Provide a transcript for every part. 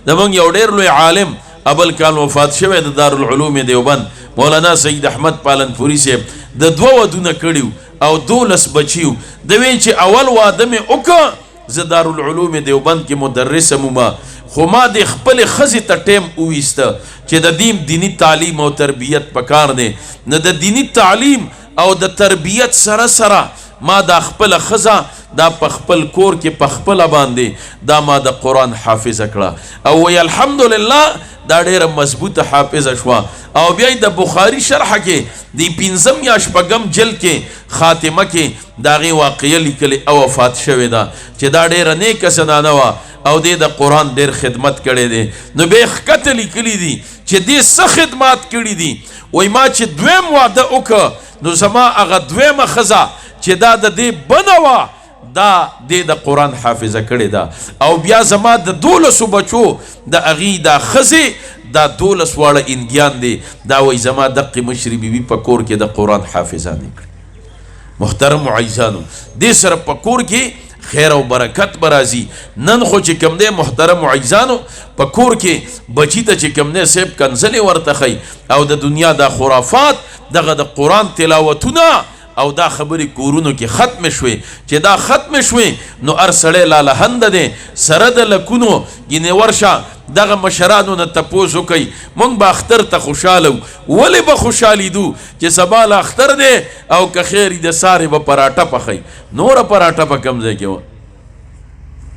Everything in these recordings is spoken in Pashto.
زمونږ یو ډېر لوی عالم ابل کال وفات شوی د دارالعلوم دیوبند مولانا سید احمد پالنپوري صاحب د 2 ودونه کړیو او 12 بچیو د وی چې اول واده مې وکړ زه دارالعلوم دیوبند کې مدرس یم خو ما د خپل ښځې ته ټیم وویسته چې د دینی تعلیم او تربیت پکار دی نه د دینی تعلیم او د تربیت سره سره ما دا خپل ښځه دا په خپل کور کې په خپله باندې دا ما د قرآن حافظه کړه او وی الحمدلله دا ډیره مضبوطه حافظه شوه او بیا د بخاري شرحه کې د 5 یا 6 جلد کې خاتمه کې د هغې واقعه لیکلې او وفات شوې ده چې دا ډیره نیکه زنانه وه او دې د قرآن ډیر خدمت کړی دی نو بیا یې ښکته لیکلي دي چې دې څه خدمات کړي دي وایي ما چې 2 واده وکړه نو زما هغه 2مه ښځه چې دا د دې بنه وه دا دې د قرآن حافظه کړې ده او بیا زما د 12 بچو د هغې دا ښځې دا 12 واړه انګیان دي دا وایي زما دقې مشرې بیبي په کور کې د قرآن حافظه نه کړي محترم عزیزانو دې سره په کور کې خیر او برکت برازي نن خو چې کوم دی محترم عزیزانو په کور کې بچی ته چې کوم دی صاحب کنځلې ورته ښیي او د دنیا دا خرافات دغه د قرآن تلاوتونه او دا خبرې کورونو کې ختم شوې چې دا ختم شوې نو هر سړی لالهنده دی سره د لکونو ګینې ورشه دغه مشرانو نه تپوس وکئ موږ به اختر ته خوشحاله ولې به خوشحالېدو چې سبا له اختر دی او که خیر د سارې به پراټه پخئ نوره پراټه په کوم ځای کې وه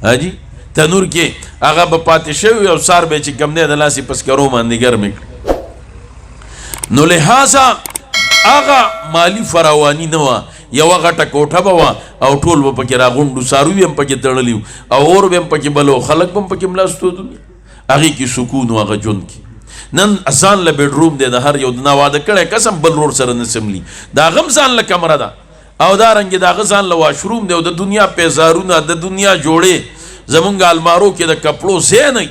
حاجي تنور کې هغه به پاتې شوي او سار به چې کوم دی د لاسې په سکرو باندې ګرمې کړي نو لحاظه هغه مالی فراوانی نه وه یوه غټه کوټه به وه او ټول به پکې راغونډو څاروي هم پکې تړلي او اور به هم پکې بل خلک به هم پکې ملا ستودل هغې کې سکون و هغه ژوند کې نن ځان له بیډروم دی د هر یو د واده کړی قسم بل رور سره نه سملي د هغه هم ځان له کمره ده او دارنګې د هغه ځان له واشروم دی او د دنیا پیزارونه د دنیا جوړې زمونږ المارو کې د کپړو ځای نه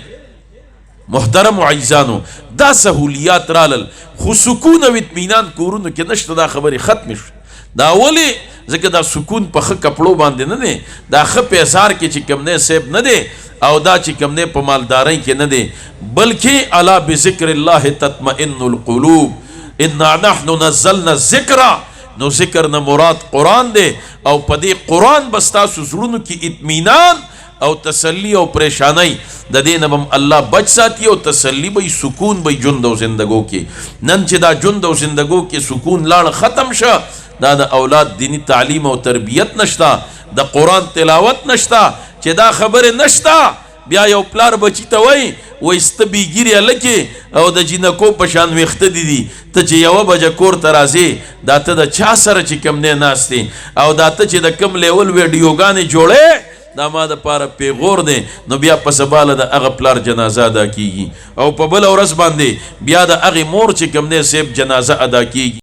محترم عزیزانو دا سهولیات رالل خو سکون او اطمینان کورونو کې نشته دا خبرې ختم شو دا ولې ځکه دا سکون په ښه کپړو باندې نه دی دا ښه پیزار کې چې کوم دی صاحب نه دی او دا چې کوم دی په مالدارۍ کې نه دی بلکې الا بذکر الله تطمئن القلوب انا نحن نزلنا الذکر نو ذکر نه مراد قرآن دی او په دې قرآن به ستاسو زړونو کې اطمینان او تسلی او پریشانی د دې نه هم الله بچ ساتي او تسلی به سکون به ژوند او زندګو کې نن چې دا ژوند او زندګو کې سکون لاړ ختم شه دا د اولاد دینی تعلیم او تربیت نشته د قرآن تلاوت نشته چې دا خبره نشته بیا یو پلار بچی ته وایي سته بیګیرې هلکې او د جینکو په شان ویښته دي ته چې 1 بجه کور ته راځې دا ته د چا سره چې کوم دی ناست دی او دا ته چې د کوم لیول ویډیوګانې جوړې دا ما د پاره پیغور دی نو بیا په سبا له د هغه پلار جنازه ادا کیږي او په بله ورځ باندې بیا د هغې مور چې کوم دی صاحب جنازه ادا کیږي